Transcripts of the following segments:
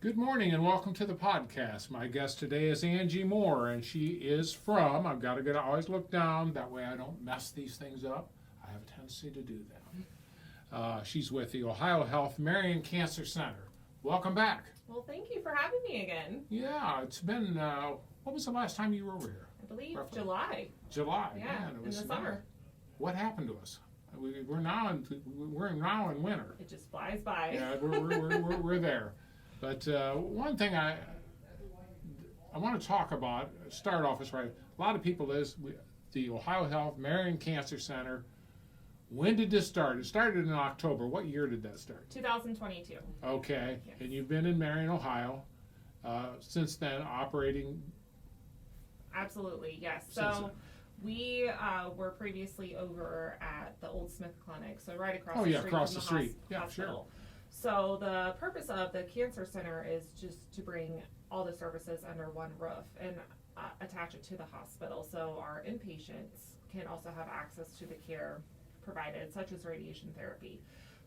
Good morning and welcome to the podcast. My guest today is Angie Moore, and she is from, I've got to always look down, that way I don't mess these things up. I have a tendency to do that. She's with the OhioHealth Marion Cancer Center. Welcome back. Well, thank you for having me again. Yeah, it's been, what was the last time you were over here? I believe Roughly. July. July, Yeah, man, it in was the summer. What happened to us? We're now in winter. It just flies by. Yeah, we're there. But one thing I want to talk about, start off is right. A lot of people the OhioHealth Marion Cancer Center. When did this start? It started in October. What year did that start? 2022. Okay, Yes. and you've been in Marion, Ohio, since then, operating. Absolutely, yes. Since So then. we were previously over at the Old Smith Clinic, so right across Oh the yeah, street across from the the street. Yeah, hospital. So the purpose of the cancer center is just to bring all the services under one roof and attach it to the hospital. So our inpatients can also have access to the care provided, such as radiation therapy.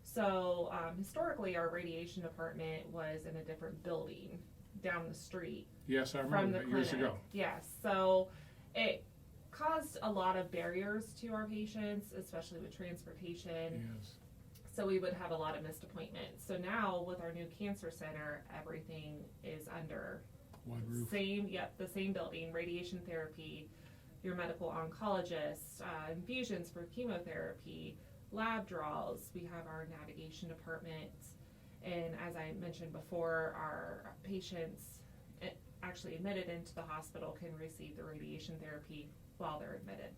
So historically, our radiation department was in a different building down the street. Yes, I From remember the that years clinic. ago. Yes, so it caused a lot of barriers to our patients, especially with transportation. Yes. So we would have a lot of missed appointments. So now with our new cancer center, everything is under One roof. the same building, radiation therapy, your medical oncologist, infusions for chemotherapy, lab draws. We have our navigation department. And as I mentioned before, our patients actually admitted into the hospital can receive the radiation therapy while they're admitted.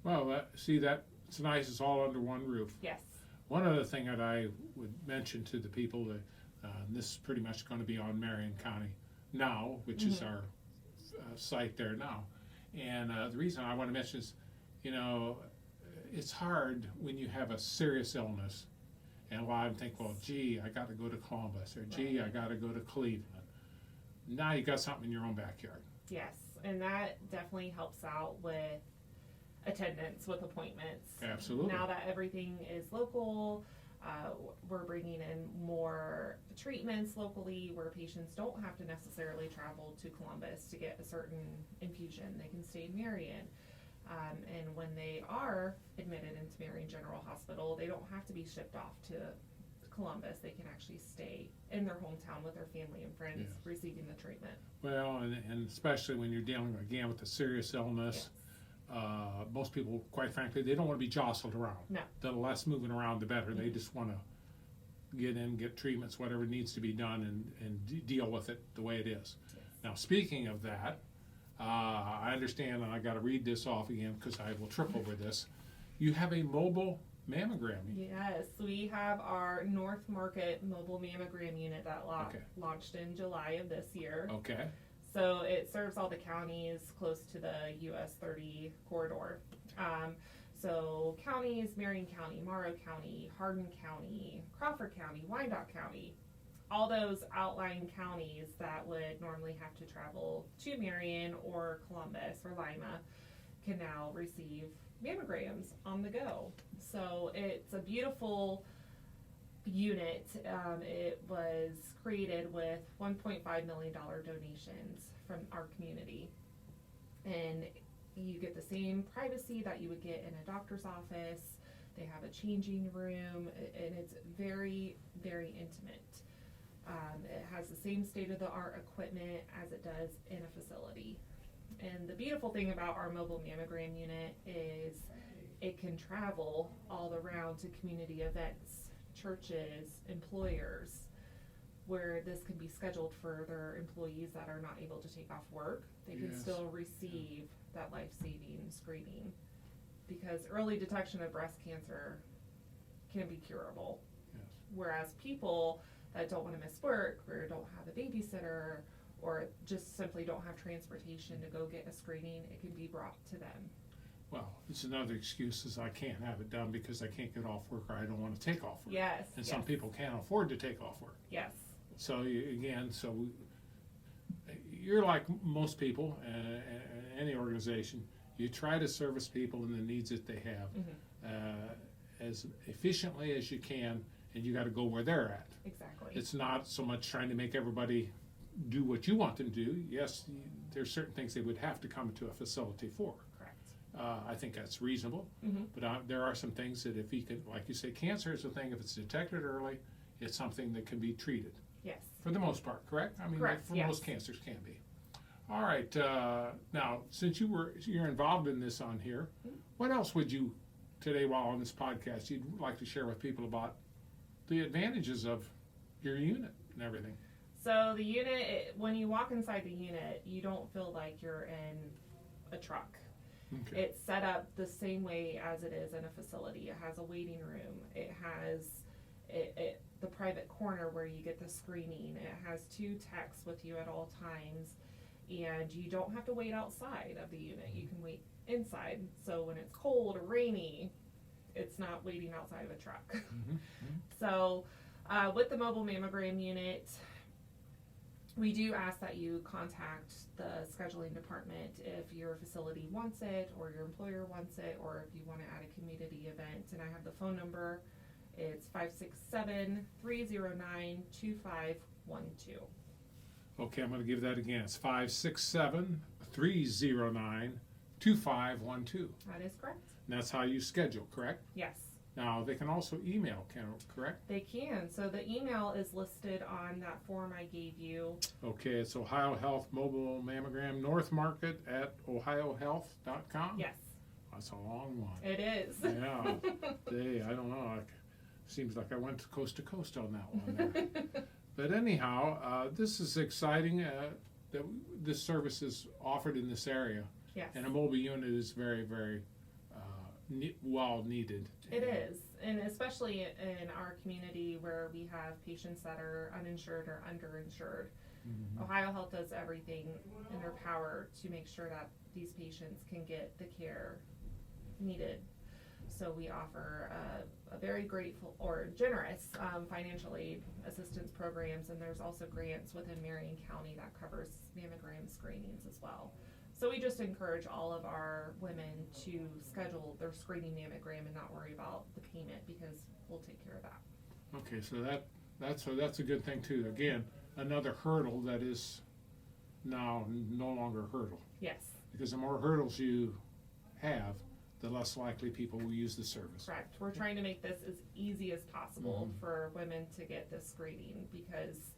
Well, it's nice. It's all under one roof. Yes. One other thing that I would mention to the people that this is pretty much going to be on Marion County now, which is our site there now. And the reason I want to mention is, it's hard when you have a serious illness, and a lot of them think, well, gee, I got to go to Columbus, or gee, I got to go to Cleveland. Now you got something in your own backyard. Yes, and that definitely helps out with attendance, with appointments. Absolutely. Now that everything is local, we're bringing in more treatments locally where patients don't have to necessarily travel to Columbus to get a certain infusion. They can stay in Marion. And when they are admitted into Marion General Hospital, they don't have to be shipped off to Columbus. They can actually stay in their hometown with their family and friends Yes. receiving the treatment. Well, and especially when you're dealing again with a serious illness. Yes. Most people, quite frankly, they don't want to be jostled around. No. The less moving around, the better. They just want to get in, get treatments, whatever needs to be done, and deal with it the way it is. Yes. Now, speaking of that, I understand, and I got to read this off again because I will trip over this. You have a mobile mammogram. Yes, we have our North Market mobile mammogram unit that Okay. launched in July of this year. Okay. So it serves all the counties close to the US 30 corridor. So counties, Marion County, Morrow County, Hardin County, Crawford County, Wyandotte County, all those outlying counties that would normally have to travel to Marion or Columbus or Lima can now receive mammograms on the go. So it's a beautiful unit. It was created with $1.5 million donations from our community. And you get the same privacy that you would get in a doctor's office. They have a changing room, and it's very, very intimate. It has the same state-of-the-art equipment as it does in a facility. And the beautiful thing about our mobile mammogram unit is it can travel all around to community events, churches, employers, where this can be scheduled for their employees that are not able to take off work. They can Yes. still receive that life-saving screening, because early detection of breast cancer can be curable. Yes. Whereas people that don't want to miss work, or don't have a babysitter, or just simply don't have transportation to go get a screening, it can be brought to them. Well, it's another excuse is I can't have it done because I can't get off work or I don't want to take off work. Yes. And yes, some people can't afford to take off work. Yes. So you're like most people, any organization, you try to service people and the needs that they have Mm-hmm. as efficiently as you can and you got to go where they're at. Exactly. It's not so much trying to make everybody do what you want them to do. Yes, there's certain things they would have to come to a facility for. Correct. I think that's reasonable, but there are some things that if you could, like you say, cancer is a thing, if it's detected early, it's something that can be treated. Yes. For the most part, correct? I mean, Correct, for yes. most cancers can be. All right, now, since you're involved in this on here, what else would you, today while on this podcast, you'd like to share with people about the advantages of your unit and everything? So the unit, when you walk inside the unit, you don't feel like you're in a truck. Okay. It's set up the same way as it is in a facility. It has a waiting room. It has the private corner where you get the screening. It has 2 techs with you at all times, and you don't have to wait outside of the unit. You can wait inside. So when it's cold or rainy, it's not waiting outside of a truck. So with the mobile mammogram unit, we do ask that you contact the scheduling department if your facility wants it or your employer wants it, or if you want to add a community event. And I have the phone number. It's 567-309-2512. Okay, I'm going to give that again. It's 567-309-2512. That is correct. And that's how you schedule, correct? Yes. Now, they can also email, correct? They can. So the email is listed on that form I gave you. Okay, it's OhioHealth Mobile Mammogram North Market at ohiohealth.com? Yes. That's a long one. It is. Yeah. I don't know. Seems like I went coast to coast on that one there. But anyhow, this is exciting that this service is offered in this area. Yes. And a mobile unit is very, very well needed. It is, and especially in our community where we have patients that are uninsured or underinsured. OhioHealth does everything in their power to make sure that these patients can get the care needed. So we offer a very grateful or generous financial aid assistance programs, and there's also grants within Marion County that covers mammogram screenings as well. So we just encourage all of our women to schedule their screening mammogram and not worry about the payment, because we'll take care of that. Okay, so that's a good thing too. Again, another hurdle that is now no longer a hurdle, Yes, because the more hurdles you have, the less likely people will use the service. correct. We're trying to make this as easy as possible for women to get this screening, because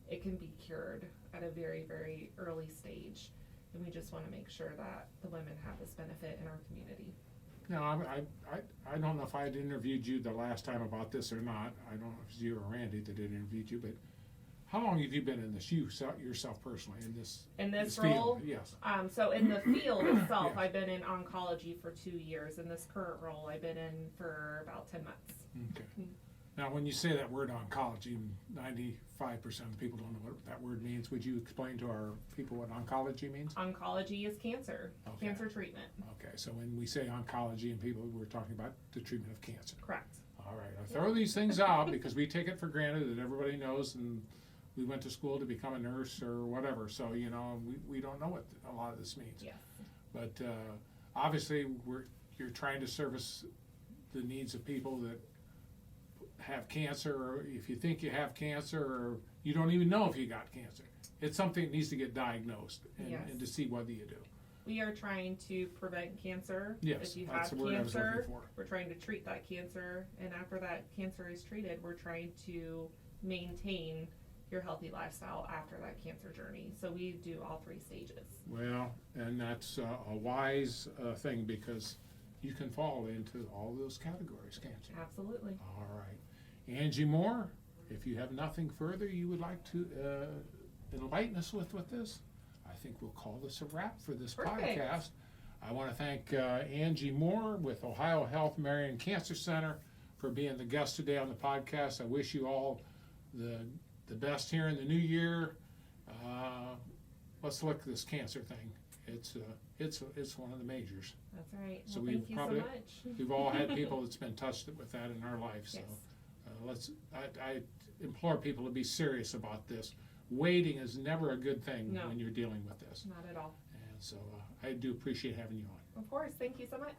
it can be cured at a very, very early stage. And we just want to make sure that the women have this benefit in our community. Now, I don't know if I had interviewed you the last time about this or not. I don't know if it was you or Randy that had interviewed you, but how long have you been in this, yourself personally, in this role? field? Yes. So in the field itself, Yes. I've been in oncology for 2 years. In this current role, I've been in for about 10 months. Okay. Now, when you say that word oncology, 95% of the people don't know what that word means. Would you explain to our people what oncology means? Oncology is cancer, Okay. cancer treatment. Okay, so when we say oncology and people, we're talking about the treatment of cancer. Correct. All right, I throw these things out because we take it for granted that everybody knows, and we went to school to become a nurse or whatever, so, we don't know what a lot of this means. Yes. But obviously, you're trying to service the needs of people that have cancer, or if you think you have cancer, or you don't even know if you got cancer. It's something that needs to get diagnosed and to see whether you do. We are trying to prevent cancer. Yes, if you that's have the word I was looking cancer, for. we're trying to treat that cancer, and after that cancer is treated, we're trying to maintain your healthy lifestyle after that cancer journey. So we do all 3 stages. Well, and that's a wise thing, because you can fall into all those categories, can't you? Absolutely. All right. Angie Moore, if you have nothing further you would like to enlighten us with this, I think we'll call this a wrap for this Perfect. podcast. I want to thank Angie Moore with OhioHealth Marion Cancer Center for being the guest today on the podcast. I wish you all the best here in the new year. Let's look at this cancer thing. It's one of the majors. That's right. So Well, thank you so probably- much. We've all had people that's been touched with that in our life. So Yes. I implore people to be serious about this. Waiting is never a good thing No. when you're dealing with this. Not at all. And so I do appreciate having you on. Of course. Thank you so much.